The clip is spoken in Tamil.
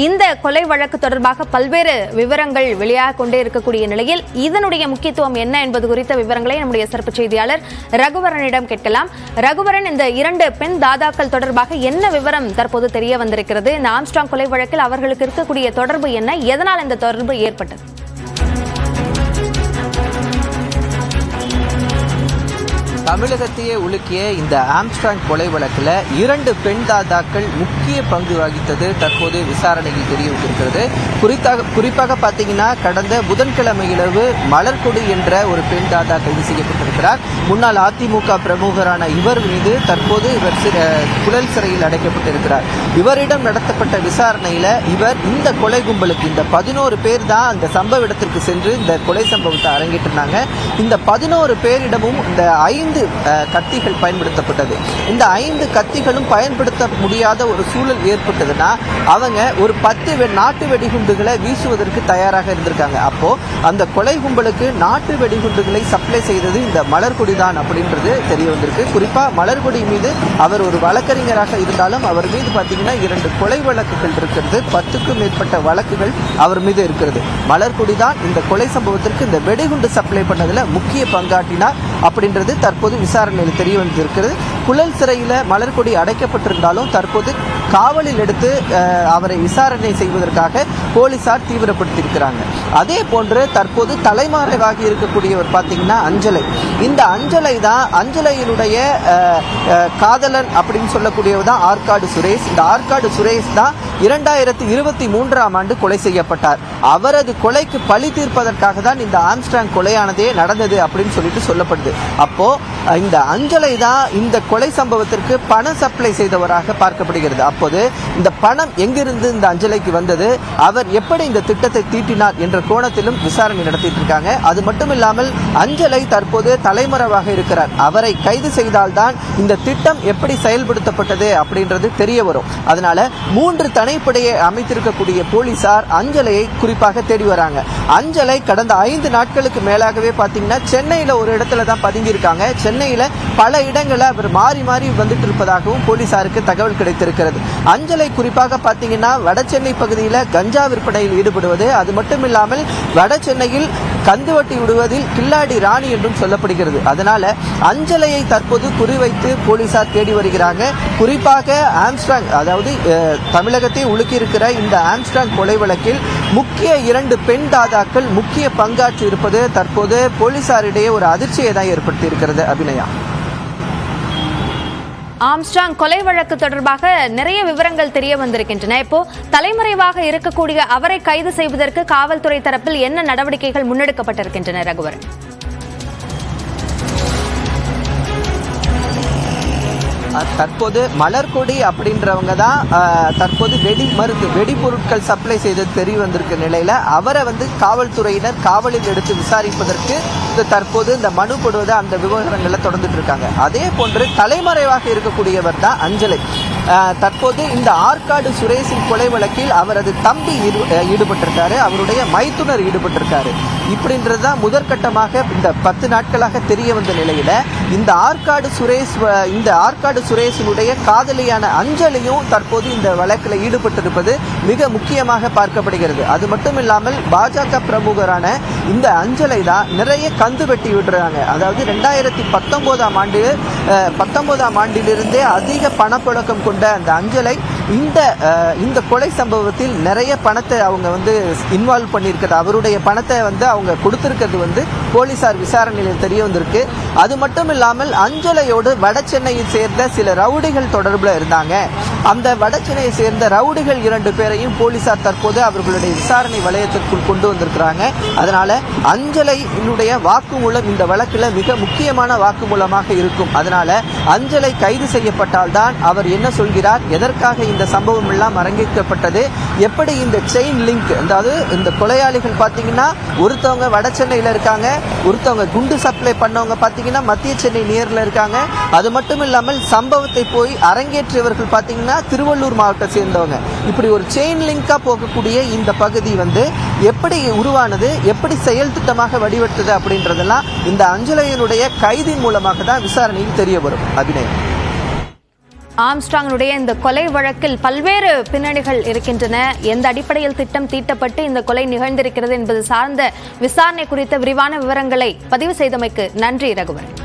இந்த கொலை வழக்கு தொடர்பாக பல்வேறு விவரங்கள் வெளியாக கொண்டே இருக்கக்கூடிய நிலையில் இதனுடைய முக்கியத்துவம் என்ன என்பது குறித்த விவரங்களை நம்முடைய சிறப்பு செய்தியாளர் ரகுவரனிடம் கேட்கலாம். ரகுவரன், இந்த 2 பெண் தாதாக்கள் தொடர்பாக என்ன விவரம் தற்போது தெரிய வந்திருக்கிறது? இந்த ஆம்ஸ்ட்ராங் கொலை வழக்கில் அவர்களுக்கு இருக்கக்கூடிய தொடர்பு என்ன? எதனால் இந்த தொடர்பு ஏற்பட்டது? தமிழகத்தையே உலுக்கிய இந்த ஆம்ஸ்ட்ராங் கொலை வழக்கில் 2 பெண் தாதாக்கள் முக்கிய பங்கு வகித்தது தற்போது விசாரணையில் தெரிய வந்திருக்கிறது. குறிப்பாக பார்த்தீங்கன்னா, கடந்த புதன்கிழமை இரவு மலர்கொடி என்ற ஒரு பெண் தாதா கைது செய்யப்பட்டிருக்கிறார். முன்னாள் அதிமுக பிரமுகரான இவர் மீது தற்போது இவர் புழல் சிறையில் அடைக்கப்பட்டிருக்கிறார். இவரிடம் நடத்தப்பட்ட விசாரணையில் இவர் இந்த கொலை கும்பலுக்கு இந்த 11 பேர் தான் அந்த சம்பவ இடத்திற்கு சென்று இந்த கொலை சம்பவத்தை அரங்கேற்றினாங்க. இந்த 11 பேரிடமும் இந்த 5 கத்திகள் பயன்படுத்தப்பட்டது. இந்த 5 கத்திகளும் பயன்படுத்த முடியாத ஒரு சூழல் ஏற்பட்டதுன்னா அவங்க ஒரு 10 நாட்டு வெடிகுண்டுகளை வீசுவதற்கு தயாராக இருந்திருக்காங்க. அப்போ அந்த கொலை கும்பலுக்கு நாட்டு வெடிகுண்டுகளை சப்ளை செய்தது இந்த மலர்கொடி தான் அப்படின்றது தெரிய வந்திருக்கு. குறிப்பா மலர்கொடி மீது அவர் ஒரு வழக்கறிஞராக இருந்தாலும் அவர் மீது பார்த்தீங்கன்னா 2 கொலை வழக்குகள் இருக்கிறது. 10க்கும் மேற்பட்ட வழக்குகள் அவர் மீது இருக்கிறது. மலர்கொடி தான் இந்த கொலை சம்பவத்திற்கு இந்த வெடிகுண்டு சப்ளை பண்ணதுல முக்கிய பங்காற்றினார் அப்படின்றது தற்போது விசாரணையில் தெரிய வந்திருக்கிறது. புழல் சிறையில் மலர்கொடி அடைக்கப்பட்டிருந்தாலும் தற்போது காவலில் எடுத்து அவரை விசாரணை செய்வதற்காக போலீசார் தீவிரப்படுத்தியிருக்கிறாங்க. அதே போன்று தற்போது தலைமறைவாகி இருக்கக்கூடியவர் பார்த்தீங்கன்னா அஞ்சலை. இந்த அஞ்சலை தான் அஞ்சலையினுடைய காதலன் அப்படின்னு சொல்லக்கூடியவர் தான் ஆற்காடு சுரேஷ். இந்த ஆற்காடு சுரேஷ் தான் 2023ஆம் ஆண்டு கொலை செய்யப்பட்டார். அவரது கொலைக்கு பழி தீர்ப்பதற்காக தான் இந்த ஆம்ஸ்ட்ராங் கொலையானதே நடந்தது அப்படின்னு சொல்லிட்டு சொல்லப்படுது. அப்போ இந்த அஞ்சலை தான் இந்த கொலை சம்பவத்திற்கு பணம் சப்ளை செய்தவராக பார்க்கப்படுகிறது. அப்போது இந்த பணம் எங்கிருந்து இந்த அஞ்சலைக்கு வந்தது, அவர் எப்படி இந்த திட்டத்தை தீட்டினார் என்ற கோணத்திலும் விசாரணை நடத்திட்டு இருக்காங்க. அது மட்டும் இல்லாமல் அஞ்சலை தற்போது தலைமறைவாக இருக்கிறார். அவரை கைது செய்தால்தான் இந்த திட்டம் எப்படி செயல்படுத்தப்பட்டது அப்படின்றது தெரிய வரும். அதனால 3 தனிப்படையை அமைத்திருக்கக்கூடிய போலீசார் அஞ்சலையை குறிப்பாக தேடி வராங்க. அஞ்சலை கடந்த 5 நாட்களுக்கு மேலாகவே பார்த்தீங்கன்னா சென்னையில ஒரு இடத்துல தான் பதுங்கி இருக்காங்க. சென்னையில பல இடங்களில் அவர் மாறி மாறி வந்துட்டு இருப்பதாகவும் போலீசாருக்கு தகவல் கிடைத்திருக்கிறது. அஞ்சலை குறிப்பாக பார்த்தீங்கன்னா வட சென்னை பகுதியில் கஞ்சா விற்பனையில் ஈடுபடுவது, அது மட்டும் இல்லாமல் வட சென்னையில் கந்துவட்டி விடுவதில் கில்லாடி ராணி என்றும் சொல்லப்படுகிறது. அதனால அஞ்சலையை தற்போது குறிவைத்து போலீசார் தேடி வருகிறாங்க. குறிப்பாக ஆம்ஸ்ட்ராங், அதாவது தமிழகத்தை உலுக்கி இருக்கிற இந்த ஆம்ஸ்ட்ராங் கொலை வழக்கில் முக்கிய 2 பெண் தாதாக்கள் முக்கிய பங்காற்றி இருப்பது தற்போது போலீசாரிடையே ஒரு அதிர்ச்சியை தான் ஏற்படுத்தி இருக்கிறது. அபிநயா, ஆம்ஸ்ட்ராங் கொலை வழக்கு தொடர்பாக நிறைய விவரங்கள் தெரிய வந்திருக்கின்றன. இப்போ தலைமறைவாக இருக்கக்கூடிய அவரை கைது செய்வதற்கு காவல்துறை தரப்பில் என்ன நடவடிக்கைகள் முன்னெடுக்கப்பட்டிருக்கின்றன ரகுவரன்? தற்போது மலர்கொடி அப்படின்றவங்க தான் தற்போது வெடிபொருட்கள் சப்ளை செய்து தெரிய வந்திருக்க நிலையில அவரை காவல்துறையினர் காவலில் எடுத்து விசாரிப்பதற்கு தற்போது இந்த மனு போடுவது அந்த விவகாரங்களை தொடர்ந்துட்டு இருக்காங்க. அதே போன்று தலைமறைவாக இருக்கக்கூடியவர் தான் அஞ்சலை. தற்போது இந்த ஆற்காடு சுரேஷின் கொலை வழக்கில் அவரது தம்பி ஈடுபட்டிருக்காரு, அவருடைய மைத்துனர் ஈடுபட்டிருக்காரு. இப்படின்றதுதான் முதற்கட்டமாக இந்த 10 நாட்களாக தெரிய வந்த நிலையில இந்த ஆற்காடு சுரேஷினுடைய காதலியான அஞ்சலியும் தற்போது இந்த வழக்கில் ஈடுபட்டிருப்பது மிக முக்கியமாக பார்க்கப்படுகிறது. அது மட்டும் இல்லாமல் பாஜக பிரமுகரான இந்த அஞ்சலை தான் நிறைய கந்து வெட்டி விடுறாங்க. அதாவது 2019ஆம் ஆண்டிலிருந்தே அதிக பணப்புழக்கம் கொண்ட அந்த அஞ்சலை இந்த கொலை சம்பவத்தில் நிறைய பணத்தை அவங்க இன்வால்வ் பண்ணியிருக்கிறது. அவருடைய பணத்தை அவங்க கொடுத்திருக்கிறது போலீசார் விசாரணையில் தெரிய வந்திருக்கு. அது மட்டும் இல்லாமல் அஞ்சலையோடு வட சென்னையை சேர்ந்த சில ரவுடிகள் தொடர்பில் இருந்தாங்க. அந்த வட சென்னையை சேர்ந்த ரவுடிகள் 2 பேரையும் போலீசார் தற்போது அவர்களுடைய விசாரணை வளையத்திற்குள் கொண்டு வந்திருக்கிறாங்க. அதனால அஞ்சலையினுடைய வாக்குமூலம் இந்த வழக்கில் மிக முக்கியமான வாக்குமூலமாக இருக்கும். அதனால அஞ்சலை கைது செய்யப்பட்டால் தான் அவர் என்ன சொல்கிறார், எதற்காக இந்த சம்பவம் எல்லாம் அரங்கேற்றப்பட்டது, எப்படி இந்த செயின் லிங்க், அதாவது இந்த கொலையாளிகள் பார்த்தீங்கன்னா ஒருத்தவங்க வட சென்னையில் இருக்காங்க, ஒருத்தவங்க குண்டு சப்ளை பண்ணவங்க பார்த்தீங்கன்னா மத்திய சென்னை நேரில் இருக்காங்க. அது மட்டும் இல்லாமல் சம்பவத்தை போய் அரங்கேற்றியவர்கள் பார்த்தீங்கன்னா திருவள்ளூர் மாவட்டத்தை சேர்ந்தவங்க. இப்படி ஒரு செயின் லிங்கா போகக்கூடிய இந்த பகுதி எப்படி உருவானது, எப்படி செயல் திட்டமாக வடிவெடுத்தது அப்படின்றதெல்லாம் இந்த அஞ்சலையினுடைய கைதின் மூலமாக தான் விசாரணையில் தெரிய வரும். அபிநயம். ஆம்ஸ்ட்ராங்கினுடைய இந்த கொலை வழக்கில் பல்வேறு பின்னணிகள் இருக்கின்றன. எந்த அடிப்படையில் திட்டம் தீட்டப்பட்டு இந்த கொலை நிகழ்ந்திருக்கிறது என்பது சார்ந்த விசாரணை குறித்த விரிவான விவரங்களை பதிவு செய்தமைக்கு நன்றி ரகுவரன்.